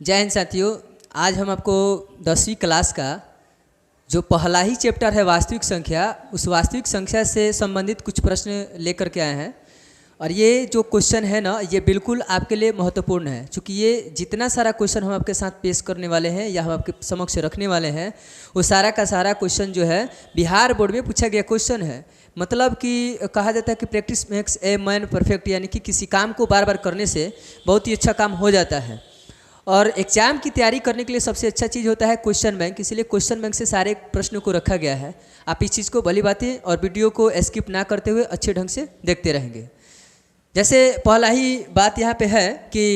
जय हिंद साथियों। आज हम आपको 10वीं क्लास का जो पहला ही चैप्टर है वास्तविक संख्या, उस वास्तविक संख्या से संबंधित कुछ प्रश्न लेकर के आए हैं। और ये जो क्वेश्चन है ना, ये बिल्कुल आपके लिए महत्वपूर्ण है, क्योंकि ये जितना सारा क्वेश्चन हम आपके साथ पेश करने वाले हैं या हम आपके समक्ष रखने वाले हैं, वो सारा का सारा क्वेश्चन जो है बिहार बोर्ड में पूछा गया क्वेश्चन है। मतलब कि कहा जाता है कि practice makes a man perfect, यानी कि किसी काम को बार बार करने से बहुत ही अच्छा काम हो जाता है। और एग्जाम की तैयारी करने के लिए सबसे अच्छा चीज़ होता है क्वेश्चन बैंक, इसलिए क्वेश्चन बैंक से सारे प्रश्नों को रखा गया है। आप इस चीज़ को भली बातें और वीडियो को स्किप ना करते हुए अच्छे ढंग से देखते रहेंगे। जैसे पहला ही बात यहाँ पे है कि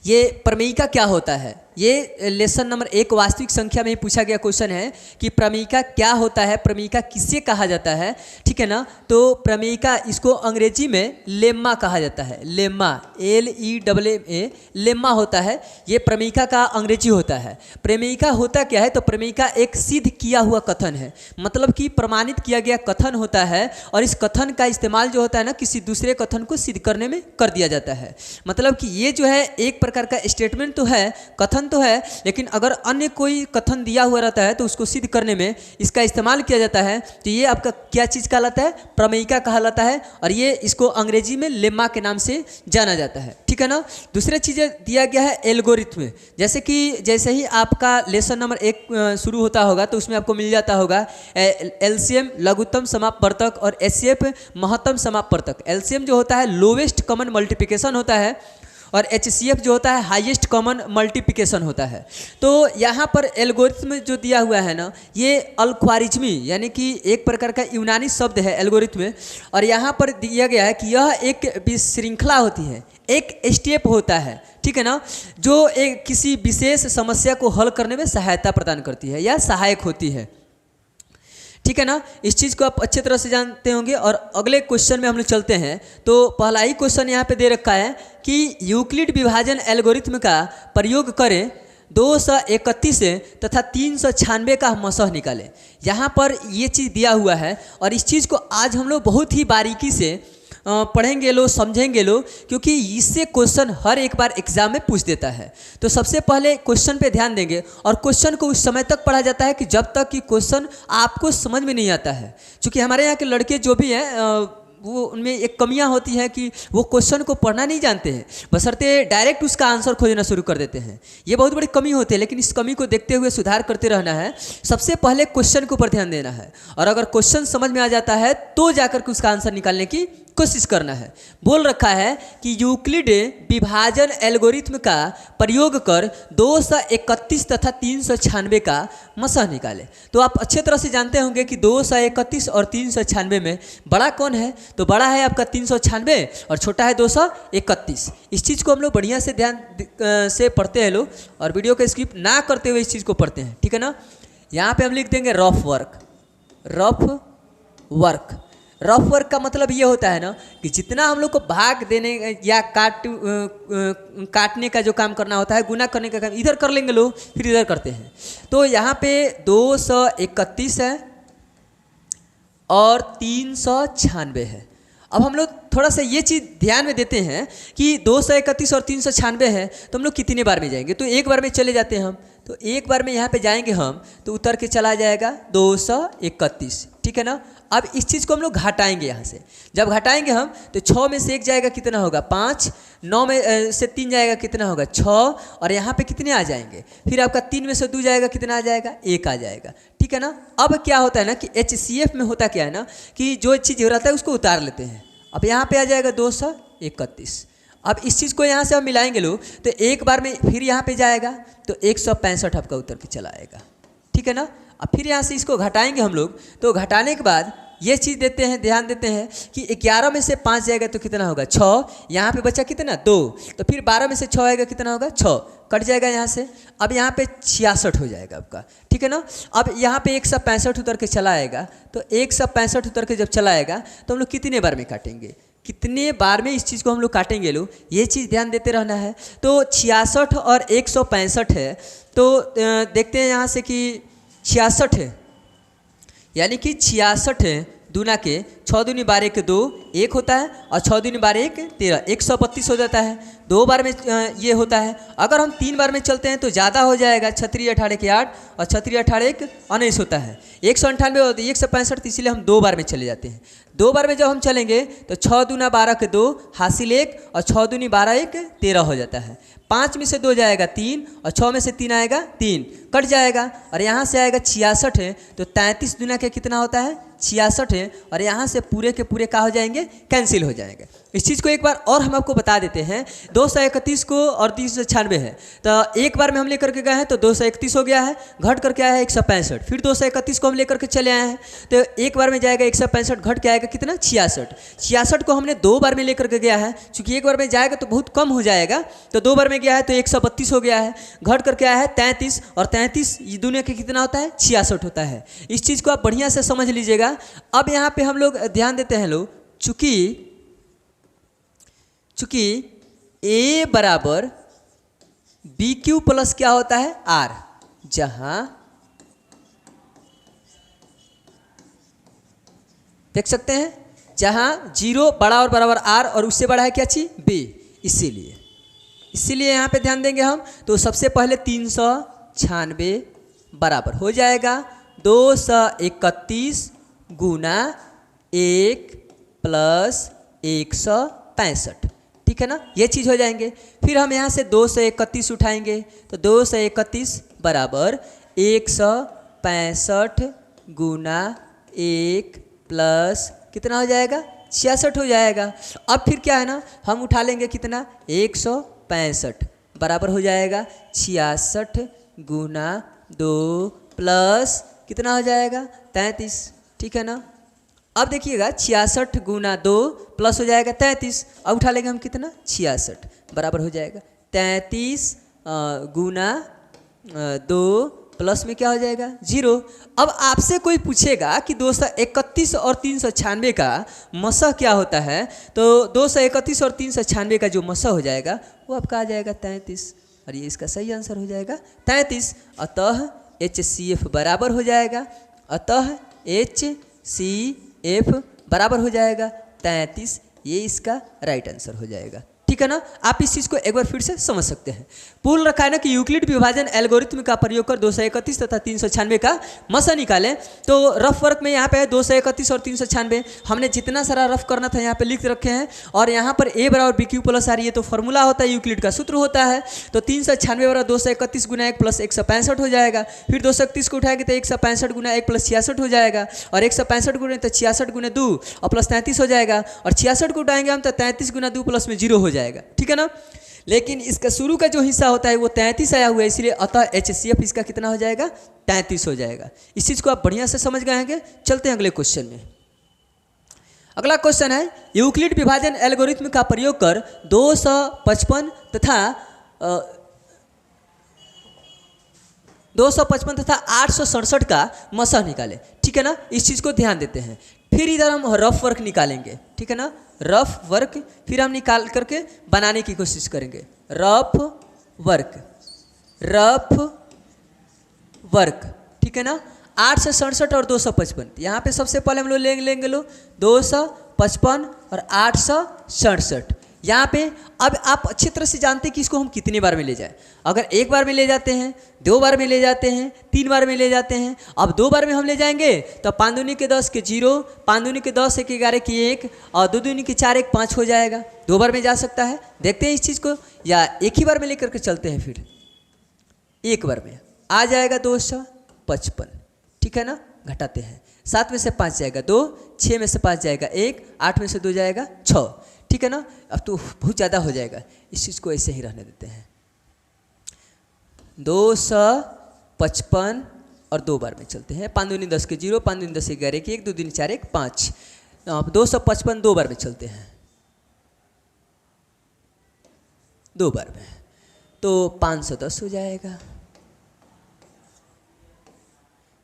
ये प्रमेयिका क्या होता है। ये लेसन नंबर 1 वास्तविक संख्या में ही पूछा गया क्वेश्चन है कि प्रमेयिका क्या होता है, प्रमेयिका किसे कहा जाता है, ठीक है ना। तो प्रमेयिका, इसको अंग्रेजी में लेम्मा कहा जाता है। लेम्मा, LEMMA, लेम्मा होता है, ये प्रमेयिका का अंग्रेजी होता है। प्रमेयिका होता क्या है, तो प्रमेयिका एक सिद्ध किया हुआ कथन है, मतलब कि प्रमाणित किया गया कथन होता है। और इस कथन का इस्तेमाल जो होता है ना, किसी दूसरे कथन को सिद्ध करने में कर दिया जाता है। मतलब कि ये जो है एक प्रकार का स्टेटमेंट तो है, कथन तो है, लेकिन अगर अन्य कोई कथन दिया हुआ रहता है तो उसको सिद्ध करने में इसका इस्तेमाल किया जाता है। तो ये आपका क्या चीज़ कहलाता है, प्रमेयिका कहलाता है। और ये इसको अंग्रेजी में लेम्मा के नाम से जाना जाता है, ठीक है ना। दूसरे चीज़ें दिया गया है एल्गोरिथ्म, जैसे ही आपका लेसन नंबर 1 शुरू होता होगा तो उसमें आपको मिल जाता होगा LCM लघुत्तम समापवर्तक और HCF महत्तम समापवर्तक। LCM जो होता है लोवेस्ट कॉमन मल्टीप्लिकेशन होता है, और HCF जो होता है हाईएस्ट कॉमन मल्टीप्लिकेशन होता है। तो यहाँ पर एल्गोरिथम जो दिया हुआ है ना, ये अल-ख्वारिज़मी यानी कि एक प्रकार का यूनानी शब्द है एल्गोरिथम। और यहाँ पर दिया गया है कि यह एक श्रृंखला होती है, एक स्टेप होता है, ठीक है ना, जो एक किसी विशेष समस्या को हल करने में सहायता प्रदान करती है या सहायक होती है, ठीक है ना। इस चीज़ को आप अच्छे तरह से जानते होंगे। और अगले क्वेश्चन में हम लोग चलते हैं। तो पहला ही क्वेश्चन यहाँ पे दे रखा है कि यूक्लिड विभाजन एल्गोरिथम का प्रयोग करें 231 तथा 396 का मसह निकालें। यहाँ पर ये चीज़ दिया हुआ है और इस चीज़ को आज हम लोग बहुत ही बारीकी से पढ़ेंगे लो, समझेंगे लो, क्योंकि इससे क्वेश्चन हर एक बार एग्जाम में पूछ देता है। तो सबसे पहले क्वेश्चन पे ध्यान देंगे। और क्वेश्चन को उस समय तक पढ़ा जाता है कि जब तक कि क्वेश्चन आपको समझ में नहीं आता है। क्योंकि हमारे यहाँ के लड़के जो भी हैं वो उनमें एक कमियां होती है कि वो क्वेश्चन को पढ़ना नहीं जानते हैं, बशर्ते डायरेक्ट उसका आंसर खोजना शुरू कर देते हैं। ये बहुत बड़ी कमी होती है, लेकिन इस कमी को देखते हुए सुधार करते रहना है। सबसे पहले क्वेश्चन के ऊपर ध्यान देना है, और अगर क्वेश्चन समझ में आ जाता है तो जाकर के उसका आंसर निकालने की कोशिश करना है। बोल रखा है कि यूक्लिड विभाजन एल्गोरिथम का प्रयोग कर 231 तथा 396 का मसह निकाले। तो आप अच्छे तरह से जानते होंगे कि 231 और 396 में बड़ा कौन है, तो बड़ा है आपका 396 और छोटा है 231। इस चीज़ को हम लोग बढ़िया से ध्यान से पढ़ते हैं लोग, और वीडियो को स्किप ना करते हुए इस चीज़ को पढ़ते हैं, ठीक है ना। यहाँ पे हम लिख देंगे rough work. Rough work, rough work का मतलब ये होता है ना कि जितना हम लोग को भाग देने या काटने का जो काम करना होता है, गुना करने का काम इधर कर लेंगे लोग, फिर इधर करते हैं। तो यहाँ पे 231 है और 396 है। अब हम लोग थोड़ा सा ये चीज़ ध्यान में देते हैं कि 231 और 396 है, तो हम लोग कितने बार में जाएंगे। तो एक बार में चले जाते हैं हम, तो एक बार में यहाँ पे जाएंगे हम तो उतर के चला जाएगा 231, ठीक है ना। अब इस चीज़ को हम लोग घटाएंगे यहाँ से। जब घटाएंगे हम तो 6 में से 1 जाएगा कितना होगा 5, 9 में से 3 जाएगा कितना होगा 6, और यहाँ पे कितने आ जाएंगे, फिर आपका 3 में से 2 जाएगा कितना आ जाएगा 1 आ जाएगा, ठीक है ना। अब क्या होता है ना कि HCF में होता क्या है ना कि जो चीज़ रहता है उसको उतार लेते हैं। अब यहाँ पे आ जाएगा 231। अब इस चीज़ को यहाँ से हम मिलाएंगे लोग, तो एक बार में फिर यहाँ पे जाएगा तो 165 आपका उतर के चला आएगा, ठीक है ना। अब फिर यहाँ से इसको घटाएंगे हम लोग, तो घटाने के बाद ये चीज़ देते हैं, ध्यान देते हैं कि 11 में से 5 जाएगा तो कितना होगा 6, यहाँ पे बचा कितना 2, तो फिर 12 में से 6 आएगा कितना होगा 6, कट जाएगा यहाँ से। अब यहाँ पे 66 हो जाएगा आपका, ठीक है ना। अब यहाँ पे 165 उतर के चला आएगा, तो 165 उतर के जब चला आएगा तो हम लोग कितने बार में काटेंगे, कितने बार में इस चीज़ को हम लोग काटेंगे लोग, ये चीज़ ध्यान देते रहना है। तो 66 और 165 है, तो देखते हैं यहाँ से कि 66 है, यानी कि 66 है दूना के 6 दूनी 12 के 2 1 होता है और 6 दूनी 12 1 13 132 हो जाता है। 2 बार में ये होता है। अगर हम 3 बार में चलते हैं तो ज़्यादा हो जाएगा, 6 18 के 8 और 6 18 1 19 होता है। 198 और 165, इसीलिए हम 2 बार में चले जाते हैं। 2 बार में जब हम चलेंगे तो 6 दूना 12 के 2 हासिल 1 और 6 दूनी 12 1 13 हो जाता है। 5 में से 2 जाएगा 3 और 6 में से 3 आएगा 3, कट जाएगा और यहाँ से आएगा 66 है। तो 33 दूना के कितना होता है 66 है और यहाँ से पूरे के पूरे क्या हो जाएंगे, कैंसिल हो जाएंगे। इस चीज़ को एक बार और हम आपको बता देते हैं। 231 को और 396 है, तो एक बार में हम लेकर के गए हैं तो 231 हो गया है, घट करके आया है 165। फिर 231 को हम लेकर के चले आए हैं तो एक बार में जाएगा 165, घट के आएगा कितना 66। 66 को हमने 2 बार में लेकर के गया है, चूँकि एक बार में जाएगा तो बहुत कम हो जाएगा, तो 2 बार में गया है तो 132 हो गया है, घट करके आया है 33 और 33 दुनिया के कितना होता है 66 होता है। इस चीज़ को आप बढ़िया से समझ लीजिएगा। अब यहाँ पे हम लोग ध्यान देते हैं लोग, चूँकि ए बराबर बी क्यू प्लस क्या होता है आर, जहां देख सकते हैं जहां 0 बड़ा और बराबर आर और उससे बड़ा है क्या चीज बी, इसीलिए यहाँ पे ध्यान देंगे हम। तो सबसे पहले 396 बराबर हो जाएगा 231 गुना 1 प्लस 165, ठीक है ना, ये चीज़ हो जाएंगे। फिर हम यहाँ से 231 उठाएंगे तो 231 बराबर 165 गुना 1 प्लस कितना हो जाएगा 66 हो जाएगा। अब फिर क्या है ना, हम उठा लेंगे कितना 165 बराबर हो जाएगा 66 गुना 2 प्लस कितना हो जाएगा 33, ठीक है ना। अब देखिएगा 66 गुना 2 प्लस हो जाएगा 33, अब उठा लेंगे हम कितना 66 बराबर हो जाएगा 33 गुना 2 प्लस में क्या हो जाएगा 0। अब आपसे कोई पूछेगा कि 231 और 396 का मसह क्या होता है, तो 231 और 396 का जो मसह हो जाएगा वो आपका आ जाएगा 33 और ये इसका सही आंसर हो जाएगा 33। अतः HCF बराबर हो जाएगा, अतः HCF बराबर हो जाएगा 33, ये इसका राइट आंसर हो जाएगा, ठीक है ना। आप इस चीज़ को एक बार फिर से समझ सकते हैं। पूर्ण रसायनक यूक्लिड विभाजन एल्गोरिथ्म का प्रयोग कर 231 तथा 396 का मसा निकालें। तो रफ वर्क में यहाँ पे है 231 और 396, हमने जितना सारा रफ करना था यहाँ पे लिख रखे हैं। और यहाँ पर ए बराबर बी क्यू प्लस आर, ये तो फॉर्मूला होता है, यूक्लिड का सूत्र होता है। तो 396 बराबर 231 गुना 1 प्लस 165 हो जाएगा। फिर 231 को उठाएंगे तो 165 गुना 1 प्लस 66 हो जाएगा, और 165 गुना तो 66 गुना 2 और प्लस 33 हो जाएगा, और 66 को उठाएंगे हम तो 33 गुना 2 प्लस में 0 हो जाएगा, ठीक है ना। लेकिन इसका शुरू का जो हिस्सा होता है वो 33 आया हुआ है, इसलिए अतः HCF इसका कितना हो जाएगा 33 हो जाएगा। इस चीज़ को आप बढ़िया से समझ गए हैं। चलते हैं अगले क्वेश्चन में। अगला क्वेश्चन है यूक्लिड विभाजन एल्गोरिथ्म का प्रयोग कर 255 तथा 867 का मसह निकाले, ठीक है ना। इस चीज़ को ध्यान देते हैं। फिर इधर हम रफ वर्क निकालेंगे, ठीक है ना, रफ वर्क फिर हम निकाल करके बनाने की कोशिश करेंगे। रफ वर्क, ठीक है ना। 867 और 255, यहाँ पे सबसे पहले हम लोग लेंगे 255 और 867। यहाँ पे अब आप अच्छी तरह से जानते हैं कि इसको हम कितनी बार में ले जाएं। अगर एक बार में ले जाते हैं, 2 बार में ले जाते हैं, 3 बार में ले जाते हैं। अब 2 बार में हम ले जाएंगे तो 5 दूनी के 10 के 0, 5 दूनी के 10 1 11 की 1 और 2 दूनी की 4 1 5 हो जाएगा। 2 बार में जा सकता है, देखते हैं इस चीज़ को, या एक ही बार में लेकर के चलते हैं। फिर एक बार में आ जाएगा 255, ठीक है ना। घटाते हैं, 7 में से 5 जाएगा 2, 6 में से 5 जाएगा 1, 8 में से 2 जाएगा 6, ठीक है ना। अब तो बहुत ज़्यादा हो जाएगा, इस चीज़ को ऐसे ही रहने देते हैं। 255 और 2 बार में चलते हैं। 5 दूनी 10 के 0, 5 दूनी 10 11 की 1, 2 दूनी 4 1 5। अब 255 2 बार में चलते हैं, 2 बार में तो 510 हो जाएगा।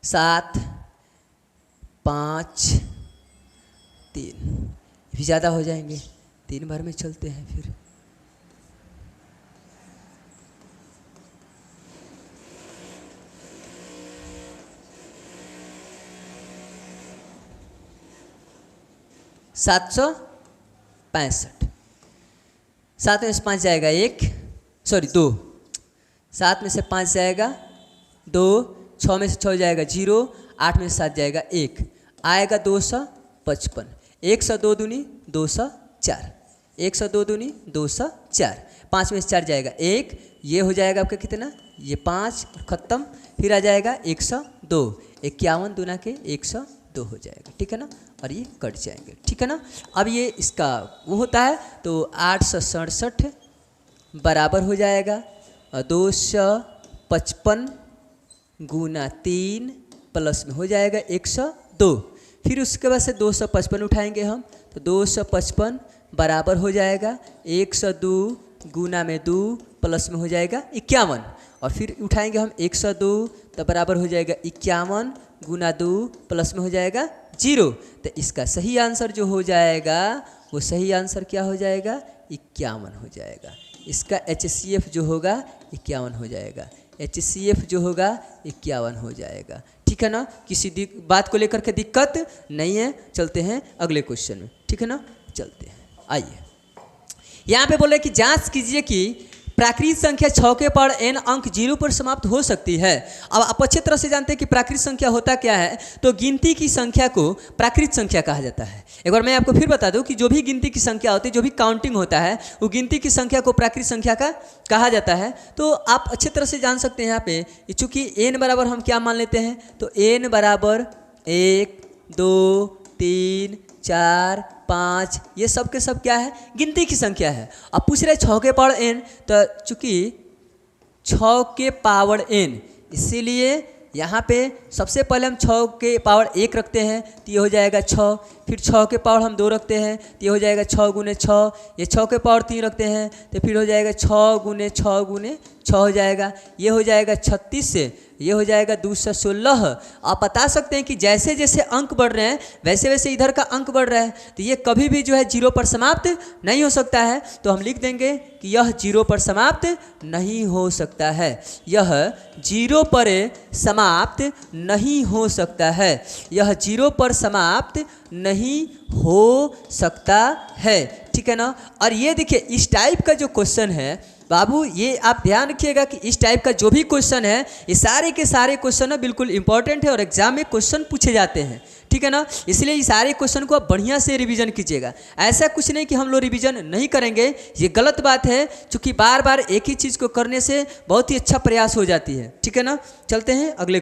7 5 3 भी ज़्यादा हो जाएंगे, 3 बार में चलते हैं। फिर 765। 7 में से 5 जाएगा 2, 7 में से 5 जाएगा 2, 6 में से 6 जाएगा 0, 8 में से 7 जाएगा 1, आएगा 255। 102 दूनी 204, 102 दूनी 204, 5 में से 4 जाएगा 1, ये हो जाएगा आपका कितना, ये 5 खत्म, फिर आ जाएगा 102, 51 दूना के 102 हो जाएगा, ठीक है ना, और ये कट जाएंगे, ठीक है ना। अब ये इसका वो होता है तो 867 बराबर हो जाएगा 255 गुना 3 प्लस में हो जाएगा 102, फिर उसके बाद से 255 उठाएंगे हम तो 255 बराबर हो जाएगा 102 गुना में 2 प्लस में हो जाएगा 51, और फिर उठाएंगे हम 102 तो बराबर हो जाएगा 51 गुना 2 प्लस में हो जाएगा 0। तो इसका सही आंसर जो हो जाएगा वो सही आंसर क्या हो जाएगा, 51 हो जाएगा। इसका HCF जो होगा 51 हो जाएगा, HCF जो होगा 51 हो जाएगा, ठीक है ना। किसी बात को लेकर के दिक्कत नहीं है, चलते हैं अगले क्वेश्चन में, ठीक है ना, चलते हैं। आइए यहाँ पे बोले कि जांच कीजिए कि प्राकृत संख्या 6 के पावर n अंक 0 पर समाप्त हो सकती है। अब आप अच्छी तरह से जानते हैं कि प्राकृत संख्या होता क्या है, तो गिनती की संख्या को प्राकृत संख्या कहा जाता है। एक बार मैं आपको फिर बता दूं कि जो भी गिनती की संख्या होती है, जो भी काउंटिंग होता है, वो गिनती की संख्या को प्राकृत संख्या का कहा जाता है। तो आप अच्छी तरह से जान सकते हैं यहाँ पे, चूँकि n बराबर हम क्या मान लेते हैं, तो n बराबर 1, 2, 3, 4, 5, ये सब के सब क्या है, गिनती की संख्या है। अब पूछ रहे 6 के पावर n, तो चूँकि 6 के पावर n, इसीलिए यहाँ पे सबसे पहले हम 6 के पावर 1 रखते हैं तो ये हो जाएगा 6, फिर 6 के पावर हम 2 रखते हैं तो ये हो जाएगा 6 गुने 6, ये 6 के पावर 3 रखते हैं तो फिर हो जाएगा 6 गुने 6 गुने 6 हो जाएगा, ये हो जाएगा 36 से ये हो जाएगा 216। आप बता सकते हैं कि जैसे जैसे अंक बढ़ रहे हैं वैसे वैसे इधर का अंक बढ़ रहा है, तो ये कभी भी जो है 0 पर समाप्त नहीं हो सकता है। तो हम लिख देंगे कि यह 0 पर समाप्त नहीं हो सकता है, यह 0 पर समाप्त नहीं हो सकता है, यह 0 पर समाप्त नहीं हो सकता है, ठीक है ना। और ये देखिए इस टाइप का जो क्वेश्चन है बाबू, ये आप ध्यान रखिएगा कि इस टाइप का जो भी क्वेश्चन है, ये सारे के सारे क्वेश्चन है बिल्कुल इंपॉर्टेंट है और एग्जाम में क्वेश्चन पूछे जाते हैं, ठीक है ना। इसलिए ये सारे क्वेश्चन को आप बढ़िया से रिवीजन कीजिएगा। ऐसा कुछ नहीं कि हम लोग रिवीजन नहीं करेंगे, ये गलत बात है, क्योंकि बार बार एक ही चीज़ को करने से बहुत ही अच्छा प्रयास हो जाती है, ठीक है ना। चलते हैं अगले